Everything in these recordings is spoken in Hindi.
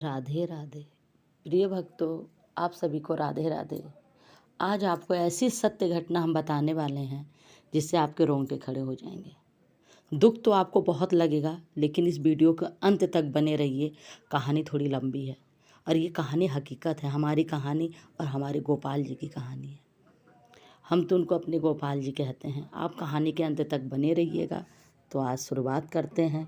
राधे राधे। प्रिय भक्तों, आप सभी को राधे राधे। आज आपको ऐसी सत्य घटना हम बताने वाले हैं जिससे आपके रोंगटे खड़े हो जाएंगे। दुख तो आपको बहुत लगेगा, लेकिन इस वीडियो के अंत तक बने रहिए। कहानी थोड़ी लंबी है और ये कहानी हकीकत है, हमारी कहानी और हमारे गोपाल जी की कहानी है। हम तो उनको अपने गोपाल जी कहते हैं। आप कहानी के अंत तक बने रहिएगा। तो आज शुरुआत करते हैं।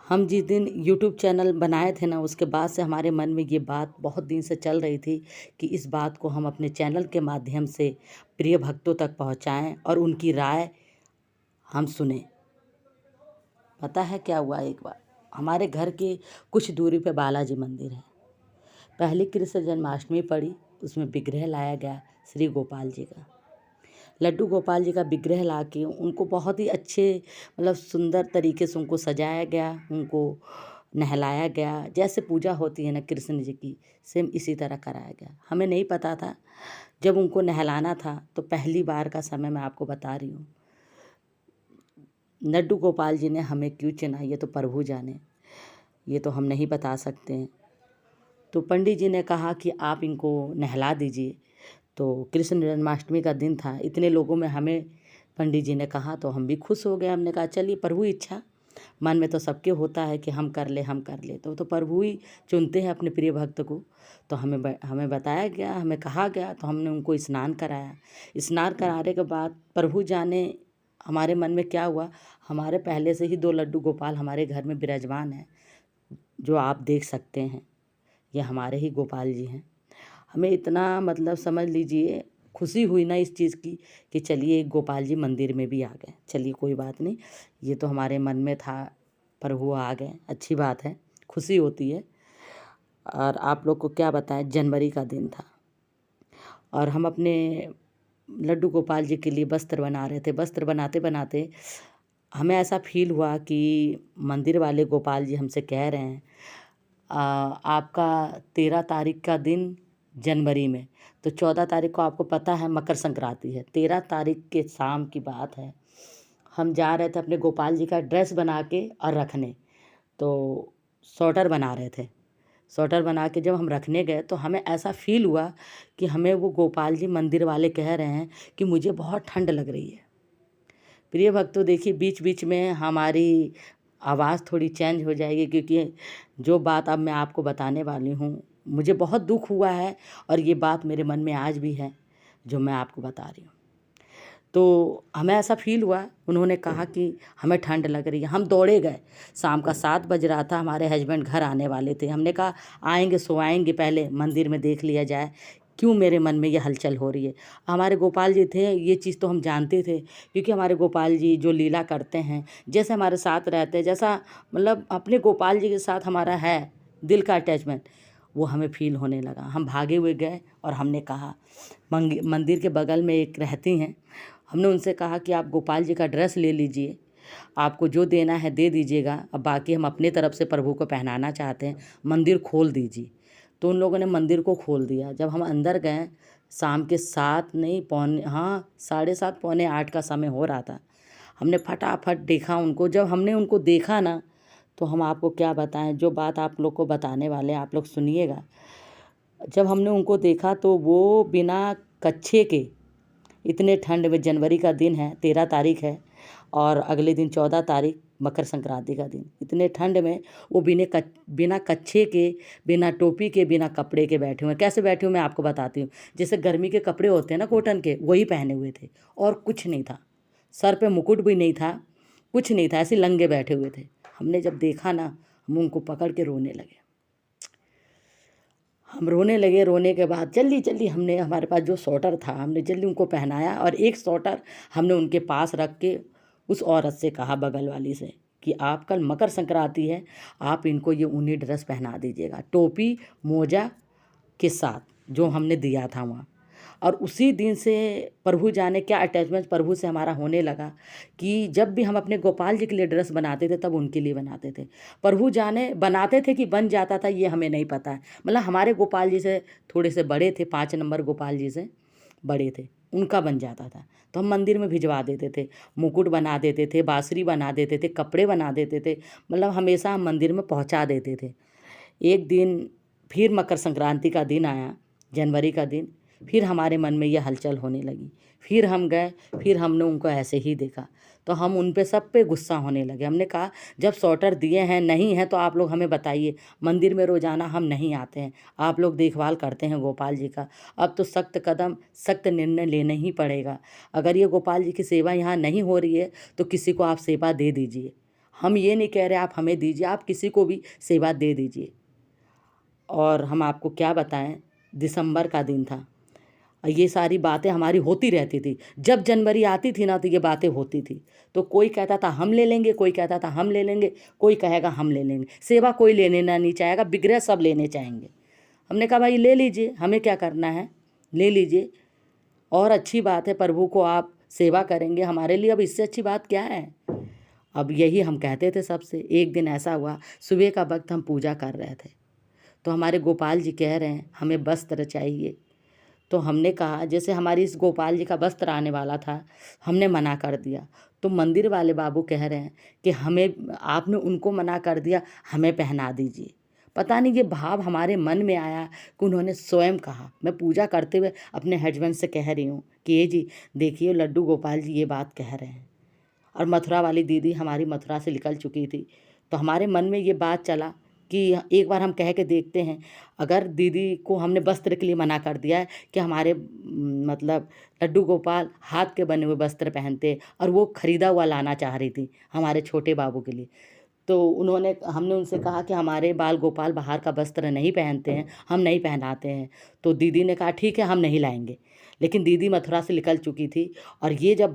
हम जिस दिन यूट्यूब चैनल बनाए थे ना, उसके बाद से हमारे मन में ये बात बहुत दिन से चल रही थी कि इस बात को हम अपने चैनल के माध्यम से प्रिय भक्तों तक पहुंचाएं और उनकी राय हम सुने। पता है क्या हुआ? एक बार हमारे घर के कुछ दूरी पे बालाजी मंदिर है। पहली कृष्ण जन्माष्टमी पड़ी, उसमें विग्रह लाया गया श्री गोपाल जी का। लड्डू गोपाल जी का विग्रह ला के उनको बहुत ही अच्छे सुंदर तरीके से उनको सजाया गया, उनको नहलाया गया। जैसे पूजा होती है ना कृष्ण जी की, सेम इसी तरह कराया गया। हमें नहीं पता था जब उनको नहलाना था, तो पहली बार का समय मैं आपको बता रही हूँ। लड्डू गोपाल जी ने हमें क्यों चुना ये तो प्रभु जाने, ये तो हम नहीं बता सकते हैं। तो पंडित जी ने कहा कि आप इनको नहला दीजिए। तो कृष्ण जन्माष्टमी का दिन था, इतने लोगों में हमें पंडित जी ने कहा तो हम भी खुश हो गए। हमने कहा चलिए, प्रभु इच्छा, मन में तो सबके होता है कि हम कर ले। तो प्रभु ही चुनते हैं अपने प्रिय भक्त को। तो हमें बताया गया, हमें कहा गया, तो हमने उनको स्नान कराया। स्नान कराने के बाद प्रभु जाने हमारे मन में क्या हुआ। हमारे पहले से ही 2 लड्डू गोपाल हमारे घर में विराजमान हैं, जो आप देख सकते हैं। ये हमारे ही गोपाल जी हैं। हमें इतना समझ लीजिए खुशी हुई ना इस चीज़ की कि चलिए एक गोपाल जी मंदिर में भी आ गए। चलिए कोई बात नहीं, ये तो हमारे मन में था, प्रभु आ गए, अच्छी बात है, खुशी होती है। और आप लोग को क्या बताएं, जनवरी का दिन था और हम अपने लड्डू गोपाल जी के लिए वस्त्र बना रहे थे। वस्त्र बनाते बनाते हमें ऐसा फील हुआ कि मंदिर वाले गोपाल जी हमसे कह रहे हैं आपका 13 तारीख का दिन जनवरी में, तो 14 तारीख को आपको पता है मकर संक्रांति है। 13 तारीख के शाम की बात है, हम जा रहे थे अपने गोपाल जी का ड्रेस बना के और रखने। तो स्वेटर बना रहे थे। स्वेटर बना के जब हम रखने गए तो हमें ऐसा फील हुआ कि हमें वो गोपाल जी मंदिर वाले कह रहे हैं कि मुझे बहुत ठंड लग रही है। प्रिय भक्तों, देखिए बीच बीच में हमारी आवाज़ थोड़ी चेंज हो जाएगी, क्योंकि जो बात अब मैं आपको बताने वाली हूँ, मुझे बहुत दुख हुआ है और ये बात मेरे मन में आज भी है जो मैं आपको बता रही हूँ। तो हमें ऐसा फील हुआ, उन्होंने कहा कि हमें ठंड लग रही है। हम दौड़े गए। शाम का 7 बज रहा था, हमारे हस्बैंड घर आने वाले थे। हमने कहा आएंगे सो आएंगे, पहले मंदिर में देख लिया जाए, क्यों मेरे मन में ये हलचल हो रही है। हमारे गोपाल जी थे, ये चीज़ तो हम जानते थे, क्योंकि हमारे गोपाल जी जो लीला करते हैं, जैसे हमारे साथ रहते हैं, जैसा अपने गोपाल जी के साथ हमारा है दिल का अटैचमेंट, वो हमें फील होने लगा। हम भागे हुए गए और हमने कहा, मंदिर के बगल में एक रहती हैं, हमने उनसे कहा कि आप गोपाल जी का ड्रेस ले लीजिए, आपको जो देना है दे दीजिएगा, अब बाकी हम अपने तरफ से प्रभु को पहनाना चाहते हैं, मंदिर खोल दीजिए। तो उन लोगों ने मंदिर को खोल दिया। जब हम अंदर गए, शाम के 7 नहीं, पौने 7:30 पौने 8 का समय हो रहा था। हमने फटाफट देखा उनको। जब हमने उनको देखा ना, तो हम आपको क्या बताएं, जो बात आप लोग को बताने वाले हैं आप लोग सुनिएगा। जब हमने उनको देखा तो वो बिना कच्छे के, इतने ठंड में, जनवरी का दिन है, 13 तारीख है और अगले दिन 14 तारीख मकर संक्रांति का दिन, इतने ठंड में वो बिना कच्छे के, बिना टोपी के, बिना कपड़े के बैठे हुए हैं। कैसे बैठे हुए मैं आपको बताती हूँ। जैसे गर्मी के कपड़े होते हैं ना कॉटन के, वही पहने हुए थे और कुछ नहीं था, सर पे मुकुट भी नहीं था, कुछ नहीं था, ऐसे लंगे बैठे हुए थे। हमने जब देखा ना, हम उनको पकड़ के रोने लगे। हम रोने लगे। रोने के बाद जल्दी जल्दी हमने, हमारे पास जो स्वेटर था, हमने जल्दी उनको पहनाया और एक स्वेटर हमने उनके पास रख के उस औरत से कहा, बगल वाली से, कि आप कल मकर संक्रांति है, आप इनको ये ऊनी ड्रेस पहना दीजिएगा, टोपी मोजा के साथ, जो हमने दिया था वहाँ। और उसी दिन से प्रभु जाने क्या अटैचमेंट प्रभु से हमारा होने लगा कि जब भी हम अपने गोपाल जी के लिए ड्रेस बनाते थे, तब उनके लिए बनाते थे। प्रभु जाने बनाते थे कि बन जाता था, ये हमें नहीं पता है। हमारे गोपाल जी से थोड़े से बड़े थे, 5 नंबर गोपाल जी से बड़े थे, उनका बन जाता था तो हम मंदिर में भिजवा देते थे, मुकुट बना देते थे, बांसुरी बना देते थे, कपड़े बना देते थे, हमेशा हम मंदिर में पहुंचा देते थे। एक दिन फिर मकर संक्रांति का दिन आया, जनवरी का दिन, फिर हमारे मन में ये हलचल होने लगी। फिर हम गए, फिर हमने उनको ऐसे ही देखा, तो हम उन पे सब पे गुस्सा होने लगे। हमने कहा जब स्वेटर दिए हैं नहीं है तो आप लोग हमें बताइए, मंदिर में रोज़ाना हम नहीं आते हैं, आप लोग देखभाल करते हैं गोपाल जी का, अब तो सख्त कदम सख्त निर्णय लेना ही पड़ेगा। अगर ये गोपाल जी की सेवा यहाँ नहीं हो रही है तो किसी को आप सेवा दे दीजिए। हम ये नहीं कह रहे आप हमें दीजिए, आप किसी को भी सेवा दे दीजिए। और हम आपको क्या बताएं, दिसंबर का दिन था, ये सारी बातें हमारी होती रहती थी। जब जनवरी आती थी ना तो ये बातें होती थी। तो कोई कहता था हम ले लेंगे, कोई कहता था हम ले लेंगे, कोई कहेगा हम ले लेंगे। सेवा कोई लेने ना नहीं चाहेगा, विग्रह सब लेने चाहेंगे। हमने कहा भाई ले लीजिए, हमें क्या करना है, ले लीजिए। और अच्छी बात है, प्रभु को आप सेवा करेंगे, हमारे लिए अब इससे अच्छी बात क्या है। अब यही हम कहते थे सबसे। एक दिन ऐसा हुआ, सुबह का वक्त हम पूजा कर रहे थे, तो हमारे गोपाल जी कह रहे हैं हमें वस्त्र चाहिए। तो हमने कहा, जैसे हमारी इस गोपाल जी का वस्त्र आने वाला था, हमने मना कर दिया। तो मंदिर वाले बाबू कह रहे हैं कि हमें, आपने उनको मना कर दिया, हमें पहना दीजिए। पता नहीं ये भाव हमारे मन में आया कि उन्होंने स्वयं कहा। मैं पूजा करते हुए अपने हस्बैंड से कह रही हूँ कि ये जी देखिए, लड्डू गोपाल जी ये बात कह रहे हैं। और मथुरा वाली दीदी हमारी मथुरा से निकल चुकी थी, तो हमारे मन में ये बात चला कि एक बार हम कह के देखते हैं। अगर दीदी को हमने वस्त्र के लिए मना कर दिया है कि हमारे मतलब लड्डू गोपाल हाथ के बने हुए वस्त्र पहनते, और वो ख़रीदा हुआ लाना चाह रही थी हमारे छोटे बाबू के लिए। तो हमने उनसे कहा कि हमारे बाल गोपाल बाहर का वस्त्र नहीं पहनते हैं, हम नहीं पहनाते हैं। तो दीदी ने कहा ठीक है, हम नहीं लाएंगे। लेकिन दीदी मथुरा से निकल चुकी थी, और ये जब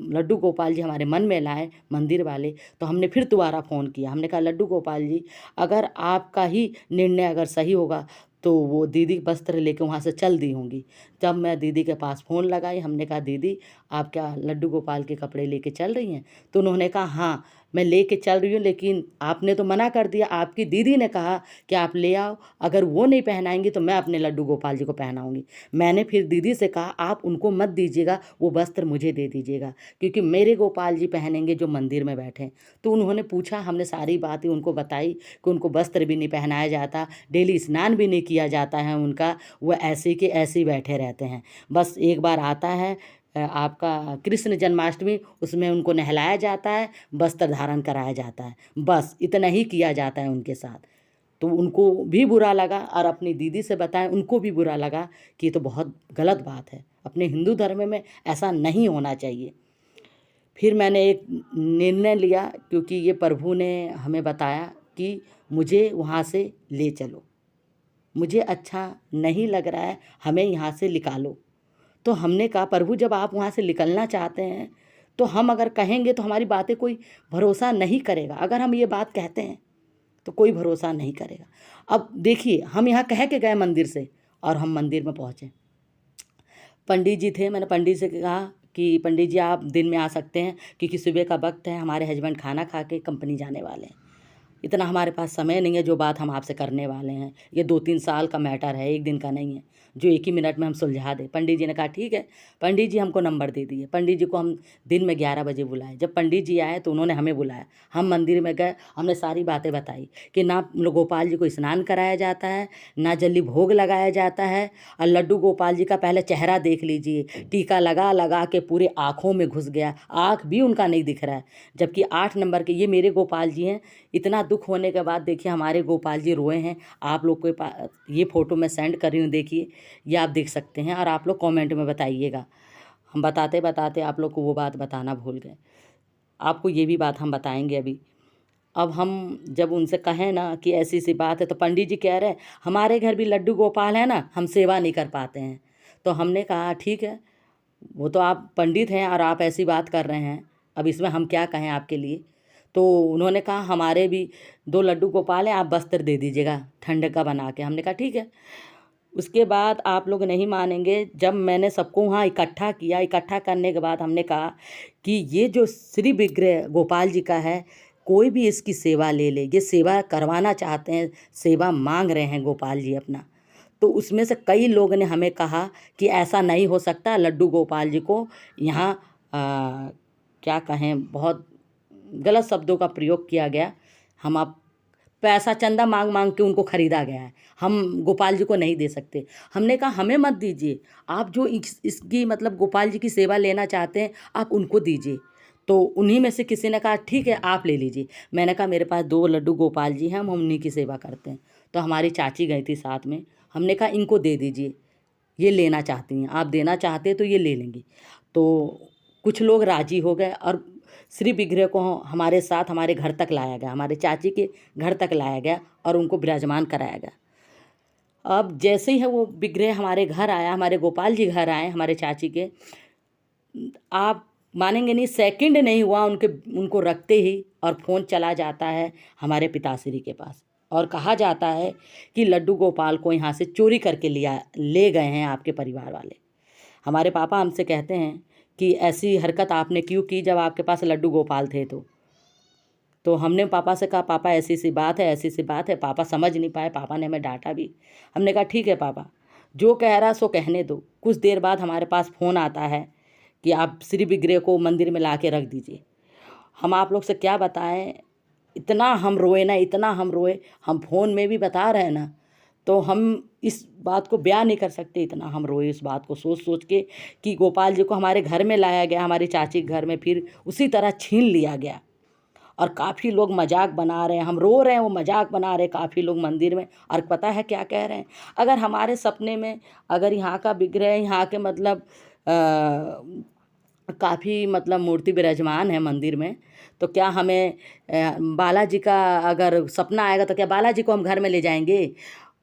लड्डू गोपाल जी हमारे मन में लाए मंदिर वाले, तो हमने फिर दोबारा फ़ोन किया। हमने कहा लड्डू गोपाल जी, अगर आपका ही निर्णय अगर सही होगा तो वो दीदी वस्त्र लेके वहाँ से चल दी होंगी। जब मैं दीदी के पास फ़ोन लगाई, हमने कहा दीदी आप क्या लड्डू गोपाल के कपड़े लेके चल रही हैं? तो उन्होंने कहा हाँ मैं लेके चल रही हूँ, लेकिन आपने तो मना कर दिया, आपकी दीदी ने कहा कि आप ले आओ, अगर वो नहीं पहनाएंगी तो मैं अपने लड्डू गोपाल जी को पहनाऊंगी। मैंने फिर दीदी से कहा आप उनको मत दीजिएगा, वो वस्त्र मुझे दे दीजिएगा, क्योंकि मेरे गोपाल जी पहनेंगे जो मंदिर में बैठे। तो उन्होंने पूछा, हमने सारी बातें उनको बताई कि उनको वस्त्र भी नहीं पहनाया जाता, डेली स्नान भी नहीं किया जाता है उनका, वो ऐसे के ऐसे ही बैठे रहते हैं। बस एक बार आता है आपका कृष्ण जन्माष्टमी, उसमें उनको नहलाया जाता है, वस्त्र धारण कराया जाता है, बस इतना ही किया जाता है उनके साथ। तो उनको भी बुरा लगा, और अपनी दीदी से बताएं उनको भी बुरा लगा कि ये तो बहुत गलत बात है, अपने हिंदू धर्म में ऐसा नहीं होना चाहिए। फिर मैंने एक निर्णय लिया, क्योंकि ये प्रभु ने हमें बताया कि मुझे वहाँ से ले चलो, मुझे अच्छा नहीं लग रहा है, हमें यहाँ से निकालो। तो हमने कहा प्रभु जब आप वहाँ से निकलना चाहते हैं तो हम अगर कहेंगे तो हमारी बातें कोई भरोसा नहीं करेगा, अगर हम ये बात कहते हैं तो कोई भरोसा नहीं करेगा। अब देखिए, हम यहाँ कह के गए मंदिर से, और हम मंदिर में पहुँचे, पंडित जी थे। मैंने पंडित से कहा कि पंडित जी आप दिन में आ सकते हैं, क्योंकि सुबह का वक्त है, हमारे हस्बैंड खाना खा के कंपनी जाने वाले हैं, इतना हमारे पास समय नहीं है जो बात हम आपसे करने वाले हैं, ये 2-3 साल का मैटर है, एक दिन का नहीं है जो एक ही मिनट में हम सुलझा दें। पंडित जी ने कहा ठीक है। पंडित जी हमको नंबर दे दिए। पंडित जी को हम दिन में 11 बजे बुलाए। जब पंडित जी आए तो उन्होंने हमें बुलाया, हम मंदिर में गए, हमने सारी बातें बताई कि ना गोपाल जी को स्नान कराया जाता है, ना जल्दी भोग लगाया जाता है, और लड्डू गोपाल जी का पहले चेहरा देख लीजिए, टीका लगा लगा के पूरे आँखों में घुस गया, आँख भी उनका नहीं दिख रहा है, जबकि 8 नंबर के ये मेरे गोपाल जी हैं। इतना दुख होने के बाद देखिए हमारे गोपाल जी रोए हैं। आप लोग को ये फ़ोटो मैं सेंड कर रही हूँ, देखिए ये आप देख सकते हैं, और आप लोग कमेंट में बताइएगा। हम बताते बताते आप लोग को वो बात बताना भूल गए, आपको ये भी बात हम बताएंगे अभी। अब हम जब उनसे कहें ना कि ऐसी सी बात है, तो पंडित जी कह रहे हैं हमारे घर भी लड्डू गोपाल है ना, हम सेवा नहीं कर पाते हैं। तो हमने कहा ठीक है, वो तो आप पंडित हैं और आप ऐसी बात कर रहे हैं, अब इसमें हम क्या कहें आपके लिए। तो उन्होंने कहा हमारे भी 2 लड्डू गोपाल हैं, आप वस्त्र दे दीजिएगा ठंड का बना के। हमने कहा ठीक है। उसके बाद आप लोग नहीं मानेंगे, जब मैंने सबको वहाँ इकट्ठा किया, इकट्ठा करने के बाद हमने कहा कि ये जो श्री विग्रह गोपाल जी का है, कोई भी इसकी सेवा ले ले, ये सेवा करवाना चाहते हैं, सेवा मांग रहे हैं गोपाल जी अपना। तो उसमें से कई लोग ने हमें कहा कि ऐसा नहीं हो सकता, लड्डू गोपाल जी को यहाँ क्या कहें, बहुत गलत शब्दों का प्रयोग किया गया। हम आप पैसा चंदा मांग मांग के उनको खरीदा गया है। हम गोपाल जी को नहीं दे सकते। हमने कहा हमें मत दीजिए, आप जो इसकी मतलब गोपाल जी की सेवा लेना चाहते हैं आप उनको दीजिए। तो उन्हीं में से किसी ने कहा ठीक है आप ले लीजिए। मैंने कहा मेरे पास 2 लड्डू गोपाल जी हैं, हम उन्हीं की सेवा करते हैं। तो हमारी चाची गई थी साथ में, हमने कहा इनको दे दीजिए, ये लेना चाहती हैं, आप देना चाहते हैं तो ये ले लेंगी। तो कुछ लोग राजी हो गए और श्री विग्रह को हमारे साथ हमारे घर तक लाया गया, हमारे चाची के घर तक लाया गया और उनको विराजमान कराया गया। अब जैसे ही है वो विग्रह हमारे घर आया, हमारे गोपाल जी घर आए हमारे चाची के, आप मानेंगे नहीं, सेकंड नहीं हुआ उनको रखते ही और फ़ोन चला जाता है हमारे पिताश्री के पास और कहा जाता है कि लड्डू गोपाल को यहाँ से चोरी करके ले गए हैं आपके परिवार वाले। हमारे पापा हमसे कहते हैं कि ऐसी हरकत आपने क्यों की जब आपके पास लड्डू गोपाल थे तो हमने पापा से कहा पापा ऐसी सी बात है, ऐसी सी बात है। पापा समझ नहीं पाए, पापा ने हमें डांटा भी। हमने कहा ठीक है पापा, जो कह रहा सो कहने दो। कुछ देर बाद हमारे पास फ़ोन आता है कि आप श्री विग्रह को मंदिर में ला के रख दीजिए। हम आप लोग से क्या बताएं, इतना हम रोए ना, इतना हम रोए, हम फ़ोन में भी बता रहे हैं ना तो हम इस बात को बयान नहीं कर सकते, इतना हम रोए इस बात को सोच सोच के कि गोपाल जी को हमारे घर में लाया गया, हमारी चाची के घर में, फिर उसी तरह छीन लिया गया। और काफ़ी लोग मजाक बना रहे हैं, हम रो रहे हैं, वो मजाक बना रहे हैं काफ़ी लोग मंदिर में। और पता है क्या कह रहे हैं, अगर हमारे सपने में अगर यहाँ का विग्रह, यहाँ के मतलब काफ़ी मतलब मूर्ति विराजमान है मंदिर में, तो क्या हमें बालाजी का अगर सपना आएगा तो क्या बालाजी को हम घर में ले जाएंगे,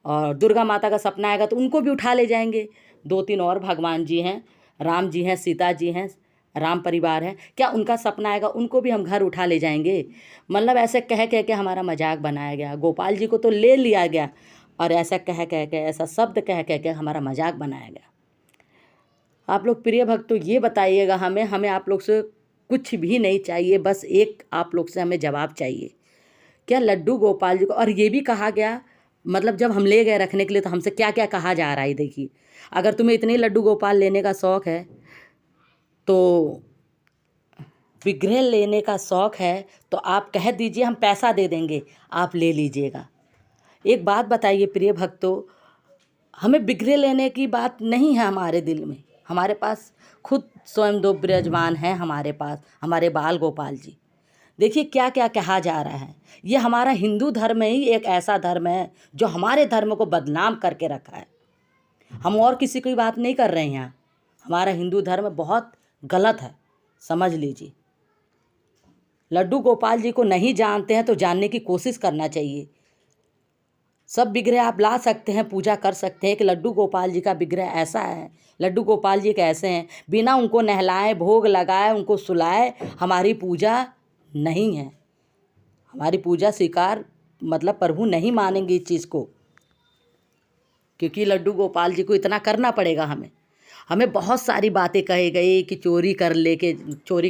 और दुर्गा माता का सपना आएगा तो उनको भी उठा ले जाएंगे। 2-3 और भगवान जी हैं, राम जी हैं, सीता जी हैं, राम परिवार है, क्या उनका सपना आएगा उनको भी हम घर उठा ले जाएंगे। मतलब ऐसे कह कह के हमारा मजाक बनाया गया। गोपाल जी को तो ले लिया गया और ऐसा कह कह के, ऐसा शब्द कह कह के हमारा मजाक बनाया गया। आप लोग प्रिय भक्तों ये बताइएगा, हमें आप लोग से कुछ भी नहीं चाहिए, बस एक आप लोग से हमें जवाब चाहिए, क्या लड्डू गोपाल जी को। और ये भी कहा गया, मतलब जब हम ले गए रखने के लिए तो हमसे क्या क्या कहा जा रहा है, देखिए अगर तुम्हें इतने लड्डू गोपाल लेने का शौक़ है तो विग्रह लेने का शौक़ है तो आप कह दीजिए, हम पैसा दे देंगे, आप ले लीजिएगा। एक बात बताइए प्रिय भक्तों, हमें विग्रह लेने की बात नहीं है हमारे दिल में, हमारे पास खुद स्वयं 2 विराजमान हैं हमारे पास, हमारे बाल गोपाल जी। देखिए क्या क्या कहा जा रहा है। ये हमारा हिंदू धर्म ही एक ऐसा धर्म है जो हमारे धर्म को बदनाम करके रखा है। हम और किसी की बात नहीं कर रहे हैं यहाँ, हमारा हिंदू धर्म बहुत गलत है, समझ लीजिए। लड्डू गोपाल जी को नहीं जानते हैं तो जानने की कोशिश करना चाहिए। सब विग्रह आप ला सकते हैं, पूजा कर सकते हैं कि लड्डू गोपाल जी का विग्रह ऐसा है, लड्डू गोपाल जी कैसे हैं, बिना उनको नहलाए, भोग लगाए, उनको सुलाए हमारी पूजा नहीं है। हमारी पूजा स्वीकार मतलब प्रभु नहीं मानेंगे इस चीज़ को, क्योंकि लड्डू गोपाल जी को इतना करना पड़ेगा। हमें बहुत सारी बातें कही गई कि चोरी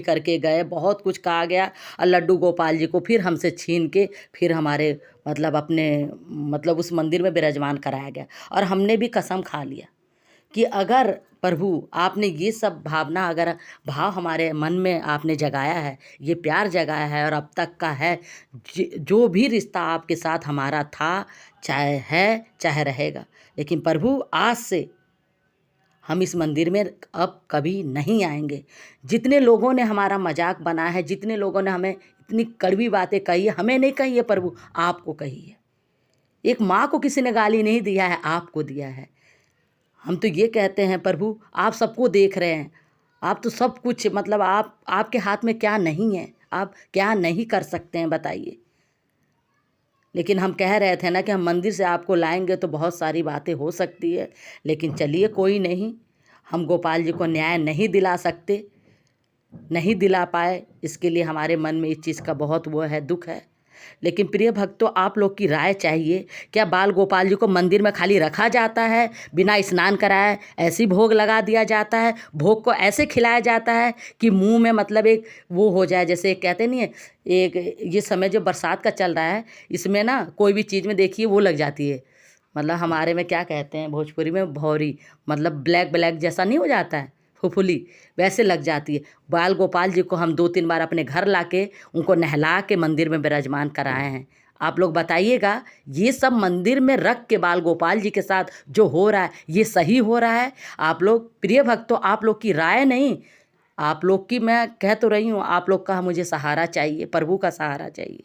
करके गए, बहुत कुछ कहा गया और लड्डू गोपाल जी को फिर हमसे छीन के फिर हमारे मतलब अपने मतलब उस मंदिर में विराजमान कराया गया। और हमने भी कसम खा लिया कि अगर प्रभु आपने ये सब भावना, अगर भाव हमारे मन में आपने जगाया है, ये प्यार जगाया है और अब तक का है, जो भी रिश्ता आपके साथ हमारा था, चाहे है चाहे रहेगा, लेकिन प्रभु आज से हम इस मंदिर में अब कभी नहीं आएंगे। जितने लोगों ने हमारा मजाक बनाया है, जितने लोगों ने हमें इतनी कड़वी बातें कही है, हमें नहीं कही है प्रभु, आपको कही है। एक माँ को किसी ने गाली नहीं दिया है, आपको दिया है। हम तो ये कहते हैं प्रभु आप सबको देख रहे हैं, आप तो सब कुछ मतलब आपके हाथ में क्या नहीं है, आप क्या नहीं कर सकते हैं बताइए। लेकिन हम कह रहे थे ना कि हम मंदिर से आपको लाएंगे तो बहुत सारी बातें हो सकती है, लेकिन चलिए कोई नहीं, हम गोपाल जी को न्याय नहीं दिला सकते, नहीं दिला पाए, इसके लिए हमारे मन में इस चीज़ का बहुत वो है, दुख है। लेकिन प्रिय भक्तों आप लोग की राय चाहिए, क्या बाल गोपाल जी को मंदिर में खाली रखा जाता है, बिना स्नान कराए ऐसी भोग लगा दिया जाता है, भोग को ऐसे खिलाया जाता है कि मुंह में मतलब एक वो हो जाए, जैसे कहते नहीं है, एक ये समय जो बरसात का चल रहा है इसमें ना कोई भी चीज़ में देखिए वो लग जाती है, मतलब हमारे में क्या कहते हैं भोजपुरी में भौरी, मतलब ब्लैक ब्लैक जैसा नहीं हो जाता है, फुफुली वैसे लग जाती है। बाल गोपाल जी को हम 2-3 बार अपने घर लाके उनको नहला के मंदिर में विराजमान कराए हैं। आप लोग बताइएगा, ये सब मंदिर में रख के बाल गोपाल जी के साथ जो हो रहा है ये सही हो रहा है? आप लोग प्रिय भक्तों, आप लोग की राय नहीं, आप लोग की मैं कह तो रही हूँ, आप लोग का मुझे सहारा चाहिए, प्रभु का सहारा चाहिए।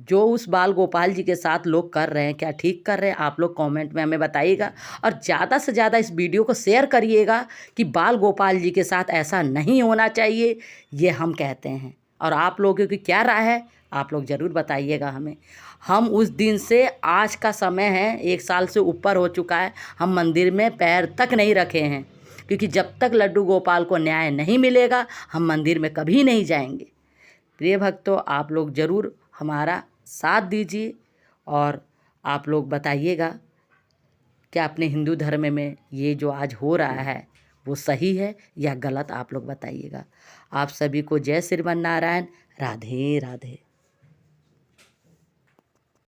जो उस बाल गोपाल जी के साथ लोग कर रहे हैं, क्या ठीक कर रहे हैं? आप लोग कमेंट में हमें बताइएगा और ज़्यादा से ज़्यादा इस वीडियो को शेयर करिएगा कि बाल गोपाल जी के साथ ऐसा नहीं होना चाहिए, ये हम कहते हैं। और आप लोगों की क्या राय है, आप लोग ज़रूर बताइएगा हमें। हम उस दिन से आज का समय है, 1 साल से ऊपर हो चुका है, हम मंदिर में पैर तक नहीं रखे हैं, क्योंकि जब तक लड्डू गोपाल को न्याय नहीं मिलेगा हम मंदिर में कभी नहीं जाएंगे। प्रिय भक्तों, आप लोग ज़रूर हमारा साथ दीजिए और आप लोग बताइएगा क्या अपने हिंदू धर्म में ये जो आज हो रहा है वो सही है या गलत, आप लोग बताइएगा। आप सभी को जय श्रीमन नारायण, राधे राधे।